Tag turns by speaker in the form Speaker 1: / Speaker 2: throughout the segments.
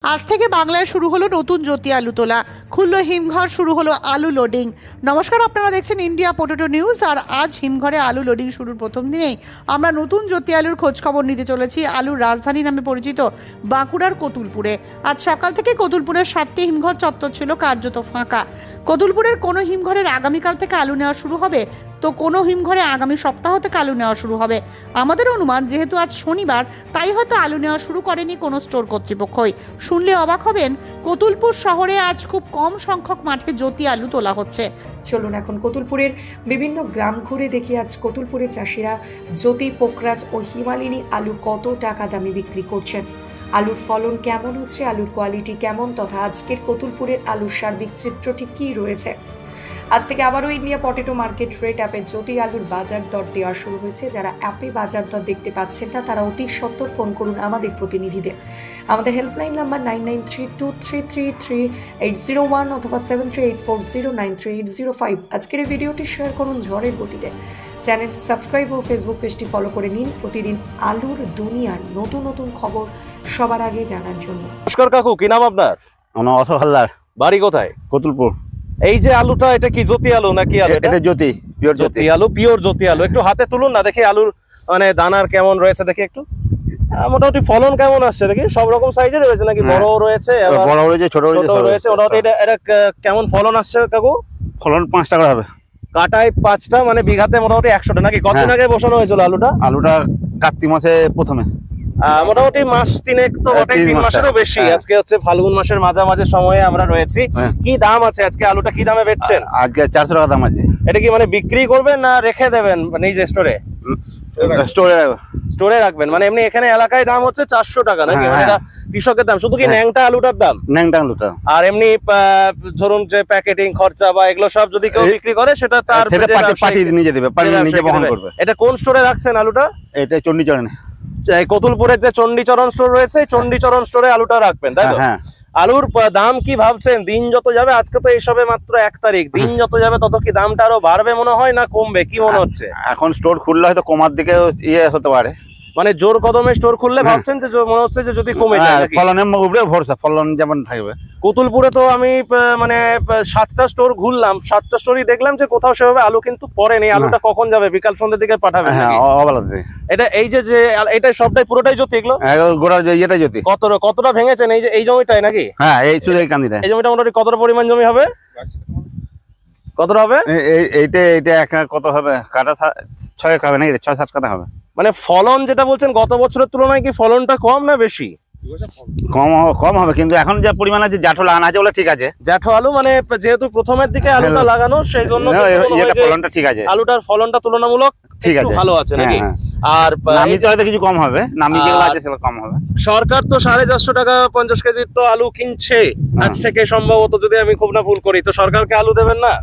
Speaker 1: আজ থেকে বাংলায় শুরু হলো নতুন জ্যোতি আলু তোলা, খুলল হিমঘর, শুরু হলো আলু লোডিং। নমস্কার, আপনারা দেখছেন ইন্ডিয়া পোটেটো নিউজ। আর আজ হিমঘরে আলু লোডিং শুরুর প্রথম দিনেই আমরা নতুন জ্যোতি আলুর খোঁজ খবর নিতে চলেছি আলুর রাজধানী নামে পরিচিত বাঁকুড়ার কতুলপুরে। আজ সকাল থেকে কতুলপুরের 7টি হিমঘর চত্বর ছিল কার্যত ফাঁকা। কতুলপুরের কোনো হিমঘরের আগামীকাল থেকে আলু নেওয়া শুরু হবে, তো কোনো হিমঘরে আগামী সপ্তাহ থেকে আলু নেওয়া শুরু হবে। আমাদের অনুমান, যেহেতু আজ শনিবার, তাই হয়তো আলু নেওয়া শুরু করেনি কোনো স্টোর কর্তৃপক্ষই। শুনলে অবাক হবেন, কতুলপুর শহরে আজ খুব কম সংখ্যক মাঠে জ্যোতি আলু তোলা হচ্ছে।
Speaker 2: চলুন এখন কতুলপুরের বিভিন্ন গ্রাম ঘুরে দেখি আজ কতুলপুরের চাষিরা জ্যোতি, পোকরাজ ও হিমালিনী আলু কত টাকা দামে বিক্রি করছেন, আলুর ফলন কেমন হচ্ছে, আলুর কোয়ালিটি কেমন, তথা আজকের কতুলপুরের আলুর সার্বিক চিত্রটি কী রয়েছে। আজ থেকে আবারও ইন্ডিয়া পটেটো মার্কেট রেট অ্যাপে জ্যোতি আলুর বাজার দর দেওয়া শুরু হয়েছে। যারা অ্যাপে বাজার দর দেখতে পাচ্ছেন না, তারা অতি সত্বর ফোন করুন আমাদের প্রতিনিধিদের। আমাদের হেল্পলাইন নাম্বার 9932333801 অথবা 7384093805। আজকের এই ভিডিওটি শেয়ার করুন ঝড়ের গতিতে। চ্যানেল সাবস্ক্রাইব ও ফেসবুক পেজটি ফলো করে নিন প্রতিদিন আলুর দুনিয়ার নতুন নতুন খবর সবার আগে জানার জন্য।
Speaker 3: নমস্কার কাকু, কি নাম আপনার?
Speaker 4: আমার অশোক হালদার।
Speaker 3: বাড়ি কোথায়?
Speaker 4: কতুলপুর।
Speaker 3: এই যে আলুটা, এটা কি জ্যোতি আলু নাকি?
Speaker 4: এটা জ্যোতি, পিওর জ্যোতি
Speaker 3: আলু, পিওর জ্যোতি আলু। একটু হাতে তুলুন না, দেখি আলুর মানে দানার কেমন রয়েছে দেখি একটু। মোটামুটি ফলন কেমন আসছে দেখি? সব রকম সাইজের রয়েছে নাকি? বড় রয়েছে,
Speaker 4: বড় রয়েছে, ছোট
Speaker 3: রয়েছে। মোটামুটি এটা কেমন ফলন আসছে কাকু?
Speaker 4: ফলন 5 টাকা হবে।
Speaker 3: কাটায় 5টা, মানে বিঘাতে মোটামুটি 100টা নাকি? কতদিন আগে বসানো হয়েছিল আলুটা?
Speaker 4: আলুটা কার্তিক মাসে প্রথমে,
Speaker 3: মোটামুটি মাস 3 তো বটে, 3 মাসেরও বেশি। আজকে হচ্ছে ফাল্গুন মাসের মাঝামাঝি সময়ে আমরা রয়েছি। কি দাম আছে আজকে আলুটা? কি দামে বেচছেন?
Speaker 4: আজকে 400 টাকা দাম আছে।
Speaker 3: এটা কি মানে বিক্রি করবেন না রেখে দেবেন নিজে স্টোরে? স্টোরে রাখবেন, মানে এমনি এখানে এলাকায় দাম হচ্ছে 400 টাকা নাকি? মানে এটা কৃষকের দাম, শুধু কি ন্যাংটা আলুটার দাম?
Speaker 4: ন্যাংটা আলুটা।
Speaker 3: আর এমনি ধরুন যে প্যাকেটিং খরচা বা এগুলো সব যদি কেউ বিক্রি করে, সেটা তার
Speaker 4: পার্টি নিজে দেবে, পার্টি নিজে বহন করবে।
Speaker 3: এটা কোন স্টোরে রাখছেন আলুটা?
Speaker 4: এটা চণ্ডীচরণে।
Speaker 3: কতুলপুরের যে চণ্ডীচরণ স্টোর রয়েছে, চণ্ডীচরণ স্টোরে আলুটা রাখবেন, তাই তো? আলুর দাম কি ভাবছেন দিন যত যাবে? আজকে তো এইসবে মাত্র 1 তারিখ, দিন যত যাবে তত কি দামটা আরো বাড়বে মনে হয় না কমবে? কি মনে হচ্ছে?
Speaker 4: এখন স্টোর খুললে হয়তো কমার দিকে হতে পারে, মানে
Speaker 3: জোর কদমে স্টোর খুললে ভাবছেন যে মনে হচ্ছে যে যদি কমে যায় নাকি?
Speaker 4: ফলনের উপরে ভরসা, ফলন যেমন থাকবে।
Speaker 3: কতুলপুরে তো আমি মানে 7টা স্টোর ঘুরলাম, 7টা স্টোরই দেখলাম যে কোথাও সেভাবে আলু কিন্তু পড়েনি। আলুটা কখন যাবে? বিকাল সন্ধ্যের দিকে পাঠাবেন নাকি? এটা এই যে এটা সবটাই পুরোটাই জ্যোতি? এগুলো
Speaker 4: গোড়া এটা জ্যোতি।
Speaker 3: কতটা ভেঙেছেন? এই যে এই জমিটাই নাকি?
Speaker 4: হ্যাঁ, এই শুধু এই কান্দিটা।
Speaker 3: এই জমিটা মোটামুটি কতটা পরিমাণ জমি হবে? কতটা হবে?
Speaker 4: এইটা কত হবে? কাটা 6 হবে নাকি? 6-7 কাটা হবে।
Speaker 3: মানে ফলন যেটা বলছেন গত বছরের তুলনায় কি ফলনটা কম না বেশি?
Speaker 4: কম হবে, কিন্তু এখন যে পরিমাণ আছে জ্যাঠো লাগানো আছে বলে ঠিক আছে।
Speaker 3: জ্যাঠো আলু মানে যেহেতু প্রথমের দিকে আলুটা লাগানো, সেই জন্য
Speaker 4: ফলনটা ঠিক আছে।
Speaker 3: আলুটার ফলনটা তুলনামূলক একটু ভালো আছে নাকি? আর
Speaker 4: নামিতে হয়তো কিছু কম হবে, নামি যেগুলো আছে সেগুলো কম হবে।
Speaker 3: সরকার তো 450 টাকা 50 কেজির তো আলু কিনছে আজ থেকে, সম্ভবত, যদি আমি খুব না ভুল করি। তো সরকারকে আলু দেবেন না?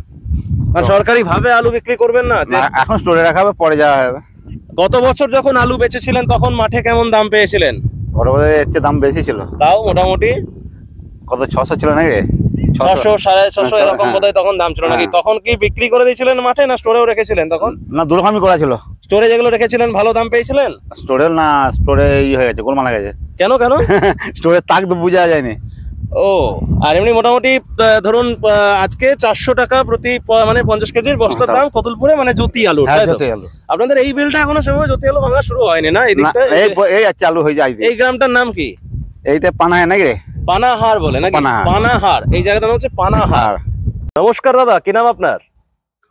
Speaker 3: সরকারি ভাবে আলু বিক্রি করবেন না?
Speaker 4: এখন স্টোরে রাখা হবে, পরে যাওয়া হবে।
Speaker 3: গত বছর যখন আলু বেচেছিলেন তখন মাঠে কেমন দাম পেয়েছিলেন?
Speaker 4: এর দাম বেশি ছিল,
Speaker 3: তাও মোটামুটি
Speaker 4: কত 600 ছিল নাকি?
Speaker 3: 600 650 এরকম বোধহয় তখন দাম ছিল নাকি? তখন কি বিক্রি করে দিয়েছিলেন মাঠে, না স্টোরেও রেখেছিলেন তখন?
Speaker 4: না, দুরকমই করা ছিল।
Speaker 3: স্টোরে যেগুলো রেখেছিলেন ভালো দাম পেয়েছিলেন?
Speaker 4: স্টোরে না, স্টোরে হয়ে গেছে, গোলমাল হয়ে গেছে।
Speaker 3: কেন?
Speaker 4: স্টোরে তাক তো বোঝা যায়নি।
Speaker 3: ও, আর এমনি মোটামুটি ধরুন আজকে 400 টাকা প্রতি মানে 50 কেজির বস্তার দাম কতুলপুরে, মানে জ্যোতি আলু। আপনাদের এই বিলটা এখনো সেভাবে জ্যোতি আলু ভাঙা শুরু হয়নি না?
Speaker 4: এই চালু হয়ে যায়।
Speaker 3: এই গ্রামটার নাম কি?
Speaker 4: এইটা পানাহার নাকি?
Speaker 3: পানাহার বলে নাকি? পানাহার, এই জায়গাটার নাম হচ্ছে পানাহার। নমস্কার দাদা, কি নাম আপনার?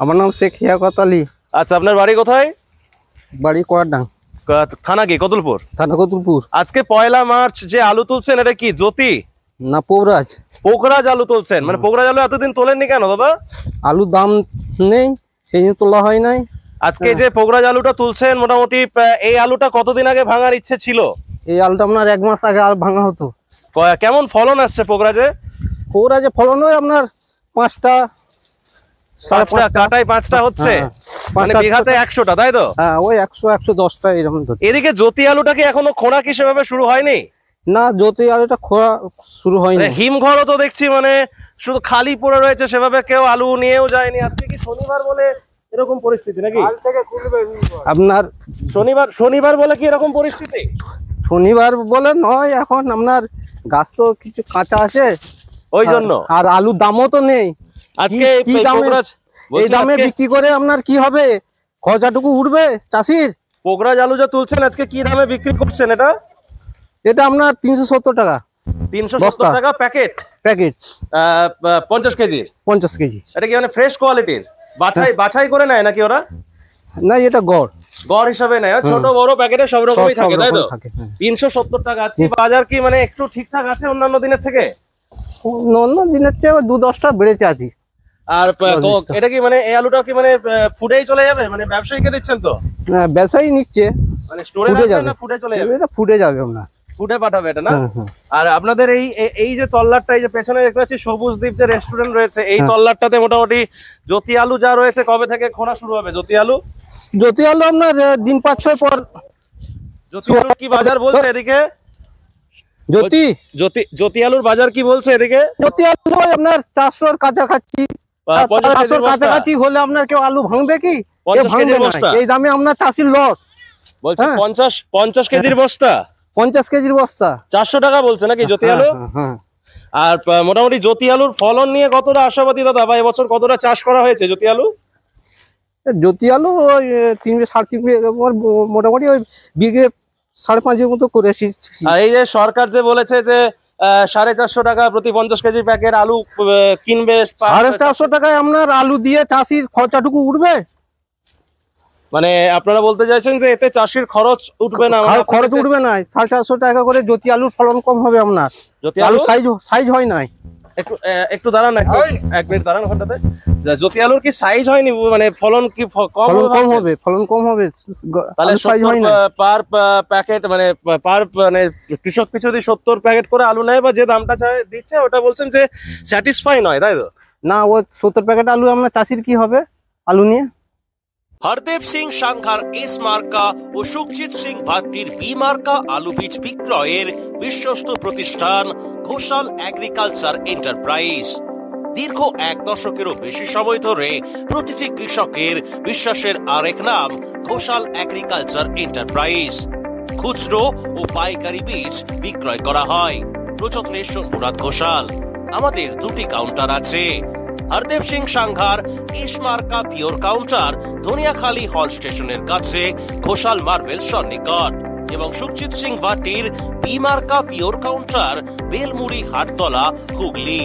Speaker 5: আমার নাম শেখ হিয়াকত আলী।
Speaker 3: আচ্ছা, আপনার বাড়ি কোথায়?
Speaker 5: বাড়ি কোয়ারডাং।
Speaker 3: থানা কি? কতুলপুর।
Speaker 5: থানা কতুলপুর।
Speaker 3: আজকে 1 মার্চ যে আলু তুলছেন, এটা কি জ্যোতি
Speaker 5: না পোকরাজ?
Speaker 3: পোকরাজ আলু তুলছেন, মানে পোকরাজ আলু এতদিন তোলেননি কেন দাদা?
Speaker 5: আলুর দাম নেই, সেই জন্য তোলা হয় নাই।
Speaker 3: আজকে যে পোকরাজ আলুটা তুলছেন, মোটামুটি এই আলুটা কতদিন আগে ভাঙার ইচ্ছে ছিল?
Speaker 5: এই আলুটা আপনার 1 মাস আগে ভাঙা হতো।
Speaker 3: কেমন ফলন আসছে পোকরাজে?
Speaker 5: পোকরাজে ফলন হয় আপনার 5টা,
Speaker 3: কাটায় 5টা হচ্ছে, মানে বিঘাতে 100টা, তাই তো?
Speaker 5: হ্যাঁ, ওই 100-110টা এরকম।
Speaker 3: এদিকে জ্যোতি আলুটা কি এখনো খোঁড়া কি সেভাবে শুরু হয়নি?
Speaker 5: না, জ্যোতি আলুটা খোঁড়া শুরু হয়নি।
Speaker 3: হিমঘরও তো দেখছি মানে শুধু খালি পড়ে রয়েছে, সেভাবে কেউ আলু নিয়েও যায়নি। আজকে কি শনিবার বলে এরকম পরিস্থিতি নাকি?
Speaker 5: আপনার
Speaker 3: শনিবার বলে কি এরকম পরিস্থিতি?
Speaker 5: শনিবার বলে নয়, এখন আপনার গাছ তো কিছু কাঁচা আছে
Speaker 3: ওই জন্য।
Speaker 5: আর আলুর দামও তো নেই
Speaker 3: আজকে
Speaker 5: কি দামে এই দামে বিক্রি করে আপনার কি হবে, খরচাটুকু উঠবে চাষির?
Speaker 3: পোগরাজ আলু যা তুলছেন আজকে কি দামে বিক্রি করছেন এটা?
Speaker 5: এটা আপনার 370 টাকা।
Speaker 3: 370 টাকা প্যাকেট?
Speaker 5: Packet
Speaker 3: 50 KG?
Speaker 5: 50 কেজি।
Speaker 3: এটা কি মানে ফ্রেশ কোয়ালিটির বাছাই করে নেয় নাকি ওরা?
Speaker 5: না, এটা গড়
Speaker 3: হিসাবে নেয়, ছোট বড় প্যাকেটে সব রকমই থাকে, তাই তো? 370 টাকা। আজকে বাজার কি মানে একটু ঠিকঠাক আছে অন্যান্য দিনের থেকে?
Speaker 5: অন্য দিনের চেয়ে 2-10টা বেড়েছে আছি।
Speaker 3: আর এটা কি মানে এই আলুটা কি মানে ফুডেই চলে যাবে, মানে ব্যবসায়ীকে দিচ্ছেন তো?
Speaker 5: ব্যবসায়ী নিচ্ছে,
Speaker 3: মানে স্টোরে যাবে না ফুডে চলে যাবে?
Speaker 5: এটা ফুডে যাবে, আপনার
Speaker 3: ফুডে পাঠাবে এটা না? আর আপনাদের এই যে তল্লাটটা, এই যে পেছনে দেখতে পাচ্ছি সবুজ দ্বীপ যে রেস্টুরেন্ট রয়েছে, এই তল্লাটটাতে মোটামুটি জ্যোতি আলু যা রয়েছে কবে থেকে খোনা শুরু হবে জ্যোতি আলু?
Speaker 5: জ্যোতি আলু আপনার দিন 5-6 পর।
Speaker 3: জ্যোতি আলু কি বাজার বলছে এদিকে? জ্যোতি আলুর বাজার কি বলছে এদিকে?
Speaker 5: জ্যোতি আলু আপনার 400-র কাছাকাছি, 400-র কাছাকাছি হলে আপনার কেউ আলু ভাঙবে কি?
Speaker 3: 50 কেজির বস্তা
Speaker 5: এই দামে আপনার চাষির লস।
Speaker 3: বলছে 50 কেজির বস্তা?
Speaker 5: 50 কেজির বস্তা
Speaker 3: 400 টাকা বলছে নাকি জ্যোতি আলু? আর মোটামুটি জ্যোতি আলুর ফলন নিয়ে কতটা আশাবাদী দাদা, বা এবছর কতটা চাষ করা হয়েছে জ্যোতি আলু?
Speaker 5: জ্যোতি আলু ওই 3-3.5 বিঘে, মোটামুটি ওই বিঘে 5.5 মতো করেছি।
Speaker 3: আর এই যে সরকার যে বলেছে যে 450 টাকা প্রতি 50 কেজি প্যাকেট আলু কিনবে,
Speaker 5: 450 টাকায় আপনার আলু দিয়ে চাষির খরচাটুকু উঠবে?
Speaker 3: মানে আপনারা বলতে চাইছেন যে এতে চাষির খরচ উঠবে না?
Speaker 5: খরচ উঠবে না। 450 টাকা করে জ্যোতি আলুর ফলন কম হবে আপনার।
Speaker 3: জ্যোতি
Speaker 5: আলু সাইজ হয় না।
Speaker 3: একটু দাঁড়ান, এক মিনিট দাঁড়ান ঘন্টাতে। জ্যোতি আলুর কি সাইজ হয়নি, মানে ফলন কি কম হবে?
Speaker 5: ফলন কম হবে,
Speaker 3: তাহলে পার প্যাকেট মানে পার মানে কৃষক পিছু যদি 70 প্যাকেট করে আলু নেয় বা যে দামটা দিচ্ছে ওটা বলছেন যে স্যাটিসফাই নয়, তাই তো?
Speaker 5: না, ও 70 প্যাকেট আলু আপনার চাষির কি হবে আলু নিয়ে?
Speaker 6: হরদেব সিং সাংঘার এস মার্কা ও সুখজিৎ সিং ভাট্টির বি মার্কা আলু বীজ বিক্রয়ের বিশ্বস্ত প্রতিষ্ঠান ঘোষাল এগ্রিকালচার এন্টারপ্রাইজ। দীর্ঘ 1 দশকেরও বেশি সময় ধরে প্রতিটি কৃষকের বিশ্বাসের আরেক নাম ঘোষাল এগ্রিকালচার এন্টারপ্রাইজ। খুচরো ও পাইকারি বীজ বিক্রয় করা হয়। প্রযত্নে শম্ভুনাথ ঘোষাল। আমাদের 2টি কাউন্টার আছে। হরদেব সিং সাংঘার এস মার্কা পিওর কাউন্টার ধনিয়াখালী হল স্টেশনের কাছে ঘোষাল মার্বেল সন্নিকট, এবং সুখজিৎ সিং ভাটির বি মার্কা pure counter Belmuri Hattala Hooghly.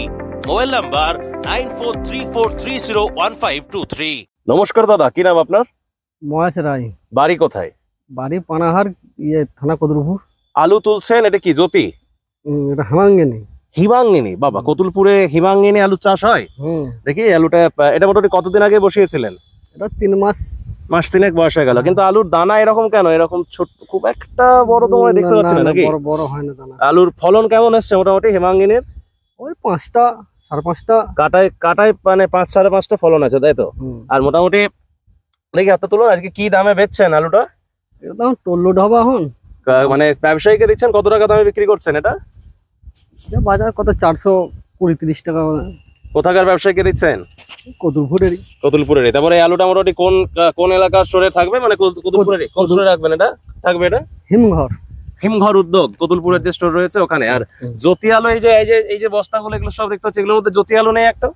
Speaker 6: Mobile number 9434301523।
Speaker 3: নমস্কার দাদা, কি নাম আপনার?
Speaker 5: মহেশ রায়।
Speaker 3: বাড়ি কোথায়?
Speaker 5: বাড়ি পানাহার, থানা কতুলপুর।
Speaker 3: আলু তুলছেন, এটা কি জ্যোতি?
Speaker 5: এটা হিমাঙ্গিনী।
Speaker 3: হিমাঙ্গিনী? বাবা, কতুলপুরে হিমাঙ্গিনী আলু চাষ হয়? দেখি আলুটা, এটা মোটামুটি কতদিন আগে বসিয়েছিলেন?
Speaker 5: এটা 3 মাস
Speaker 3: 3 বয়স হয়ে গেল, কিন্তু আলুর দানা এরকম কেন? এরকম ছোট, খুব একটা বড় তো মনে দেখতে পাচ্ছি না নাকি?
Speaker 5: বড় হয় না দানা।
Speaker 3: আলুর ফলন কেমন এসছে মোটামুটি হিমাঙ্গিনীর?
Speaker 5: ওই 5টা 5.5টা
Speaker 3: কাটায় মানে 5-5.5টা ফলন আছে, তাই তো? আর মোটামুটি দেখি হাতটা তুলুন, আজকে কি দামে বেচছেন আলুটা?
Speaker 5: একদম টোল্লোড হবে এখন।
Speaker 3: মানে ব্যবসায়ীকে দিচ্ছেন কত টাকা দামে বিক্রি করছেন এটা?
Speaker 5: বাজার কত 420-30 টাকা।
Speaker 3: কোথাকার ব্যবসায়ীকে দিচ্ছেন?
Speaker 5: কতুলপুরেরই।
Speaker 3: তারপরে এই আলুটা মোটামুটি কোন এলাকার স্টোরে থাকবে, মানে কতুলপুরেরই কোন স্টোরে রাখবেন এটা? থাকবে এটা হিমঘর উদ্যোগ, কতুলপুরের যে স্টোর রয়েছে ওখানে। আর জ্যোতি আলু এই যে বস্তাগুলো, এগুলো সব দেখতে হচ্ছে, এগুলোর মধ্যে জ্যোতি আলু নেই একটা?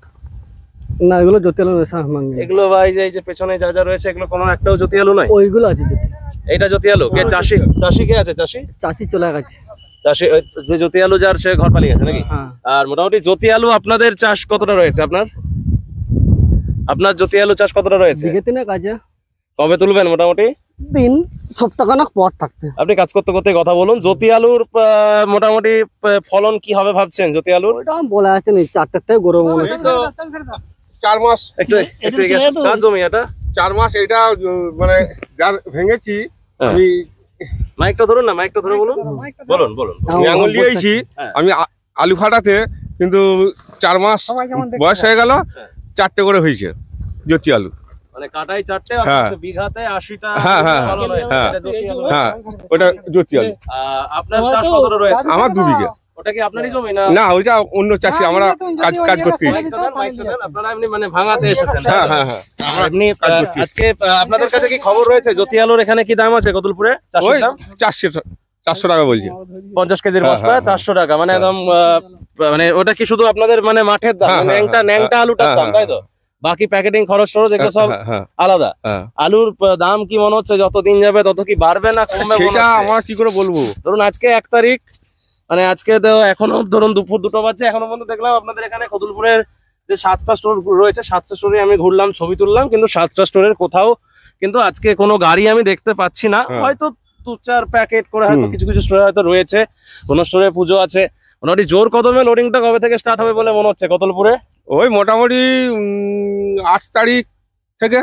Speaker 5: না, এগুলো জ্যোতি আলু নয়।
Speaker 3: এগুলো বা এই যে পেছনে যা রয়েছে এগুলো কোনো একটাও জ্যোতি আলু নয়?
Speaker 5: ওইগুলো আছে জ্যোতি।
Speaker 3: এইটা জ্যোতি আলু? কে চাষি কে আছে? চাষি
Speaker 5: চলে গেছে।
Speaker 3: চাষি যে জ্যোতি আলু যার, সে ঘর পালিয়ে গেছে নাকি? আর মোটামুটি জ্যোতি আলু আপনাদের চাষ কতটা রয়েছে? আপনার জ্যোতি আলু চাষ কতটা রয়েছে? কবে তুলবেন মোটামুটি?
Speaker 5: 3 সপ্তাহখানেক পর থাকতে।
Speaker 3: আপনি কাজ করতে করতে কথা বলুন। জ্যোতি আলুর মোটামুটি ফলন কি হবে ভাবছেন জ্যোতি আলুর?
Speaker 5: ওটা বলা আছে না, 4টা থেকে গরম মনে হয়।
Speaker 7: 4 মাস
Speaker 3: একটু কাজ জমি এটা
Speaker 7: 4 মাস। এটা মানে যার ভেঙেছি আমি।
Speaker 3: মাইকটা ধরুন না, মাইকটা ধরে বলুন।
Speaker 7: আমি আঙুল দিয়েছি আমি আলু ফাটাতে, কিন্তু 4 মাস বয়স হয়ে গেল, 4টে করে হয়েছে জ্যোতি আলু।
Speaker 3: মানে কাটাই 4টে, বিঘাতে 80টা।
Speaker 7: হ্যাঁ, ওটা জ্যোতি আলু।
Speaker 3: আপনার চাষ কতটা রয়েছে?
Speaker 7: আমার 2 বিঘা।
Speaker 3: ওটা কি আপনারই জমি না?
Speaker 7: না, ওইটা অন্য চাষি, আমরা কাজ করতে।
Speaker 3: আপনারা এমনি মানে ভাঙাতে এসেছেন?
Speaker 7: হ্যাঁ।
Speaker 3: এমনি আজকে আপনাদের কাছে কি খবর রয়েছে জ্যোতি আলুর এখানে কি দাম আছে কতুলপুরে? 400
Speaker 7: 400 টাকা বলছে।
Speaker 3: 50 কেজির বস্তা
Speaker 7: হ্যাঁ,
Speaker 3: 400 টাকা, মানে একদম মানে ওটা কি শুধু আপনাদের মানে মাঠের দাম,
Speaker 7: হ্যাঁ,
Speaker 3: ন্যাংটা আলুটার দাম, তাই তো? বাকি প্যাকেটিং খরচ টরচ এগুলো সব আলাদা। আলুর দাম কি মনে হচ্ছে যত দিন যাবে তত কি বাড়বে না কমবে?
Speaker 7: সেটা আমার কি করে বলবো।
Speaker 3: ধরুন আজকে 1 তারিখ, মানে আজকে তো এখনো ধরুন দুপুর 2টা বাজছে, এখনো পর্যন্ত দেখলাম আপনাদের এখানে কতুলপুরের যে 7টা স্টোর রয়েছে, 7টা স্টোরে আমি ঘুরলাম, ছবি তুললাম, কিন্তু 7টা স্টোরের কোথাও কিন্তু আজকে কোনো গাড়ি আমি দেখতে পাচ্ছি না। হয়তো 2-4 প্যাকেট করে হয়তো কিছু কিছু স্টোরে হয়তো রয়েছে, কোনো স্টোরে পুজো আছে। মোটামুটি জোর কদমে লোডিংটা কবে থেকে স্টার্ট হবে বলে মনে হচ্ছে কতুলপুরে?
Speaker 7: ওই মোটামুটি 8 তারিখ থেকে।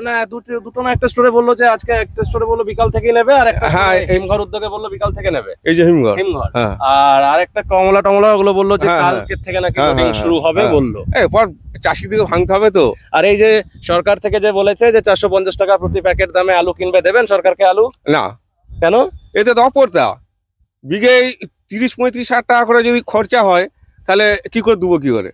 Speaker 3: না দুটো না একটা স্টোরে বললো যে আজকে একটা স্টোরে বললো বিকাল থেকেই নেবে, আর একটা হিমঘর উদ্যোগে বললো বিকাল থেকে নেবে।
Speaker 7: এই যে হিমঘর,
Speaker 3: আর আরেকটা কমলা টমলা ওগুলো বললো যে কালকে থেকে নাকি লোডিং শুরু হবে বললো।
Speaker 7: এরপর চাষিদিকে ভাঙতে হবে তো।
Speaker 3: আর এই যে সরকার থেকে যে বলেছে যে 450 টাকা প্রতি প্যাকেট দামে আলু কিনবে, দেবেন সরকারকে আলু?
Speaker 7: না। কেন? এতে তো অপরতা বিঘে 30-35 হাজার টাকা করে যদি খরচা হয়, তাহলে কি করে দেবো, কি করে?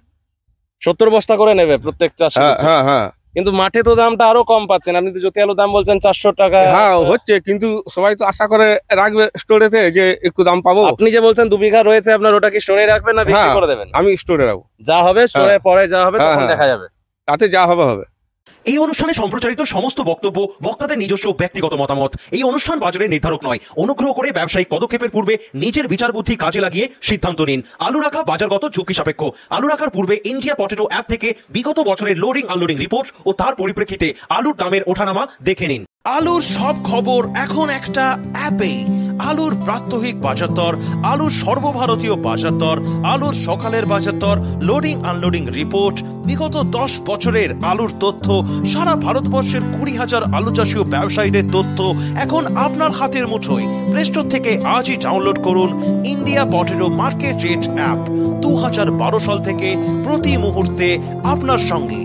Speaker 3: 70 বস্তা করে নেবে প্রত্যেক চাষি।
Speaker 7: হ্যাঁ,
Speaker 3: কিন্তু মাঠে তো দামটা আরো কম পাচ্ছেন আপনি, তো জ্যোতি আলুর দাম বলছেন 400 টাকা।
Speaker 7: হ্যাঁ হচ্ছে, কিন্তু সবাই তো আশা করে রাখবে স্টোরেতে যে একটু দাম পাবো।
Speaker 3: আপনি যে বলছেন 2 বিঘা রয়েছে আপনার, ওটা কি স্টোরে রাখবেন না বিক্রি করে দেবেন?
Speaker 7: আমি স্টোরে রাখবো,
Speaker 3: যা হবে স্টোরে পরে যা হবে তখন দেখা যাবে,
Speaker 7: তাতে যা হবে হবে।
Speaker 6: এই অনুষ্ঠানে সম্প্রচারিত সমস্ত বক্তব্য বক্তাদের নিজস্ব ব্যক্তিগত মতামত। এই অনুষ্ঠান বাজারের নির্ধারক নয়। অনুগ্রহ করে ব্যবসায়িক পদক্ষেপের পূর্বে নিজের বিচার বুদ্ধি কাজে লাগিয়ে সিদ্ধান্ত নিন। আলু রাখা বাজারগত ঝুঁকি সাপেক্ষ। আলু রাখার পূর্বে ইন্ডিয়া পটেটো অ্যাপ থেকে বিগত বছরের লোডিং আনলোডিং রিপোর্ট ও তার পরিপ্রেক্ষিতে আলুর দামের ওঠানামা দেখে নিন। আলুর সব খবর এখন একটা অ্যাপেই। আলুর প্রাত্যহিক বাজার দর, আলুর সর্বভারতীয় বাজার দর, আলুর সকালের বাজার দর, লোডিং আনলোডিং রিপোর্ট, বিগত 10 বছরের আলুর তথ্য, সারা ভারতবর্ষের 20,000 আলু চাষী ও ব্যবসায়ীদের তথ্য এখন আপনার হাতের মুঠোয়। প্লে স্টোর থেকে আজই ডাউনলোড করুন India potato market rate app. 2012 সাল থেকে প্রতি মুহূর্তে আপনার সঙ্গে।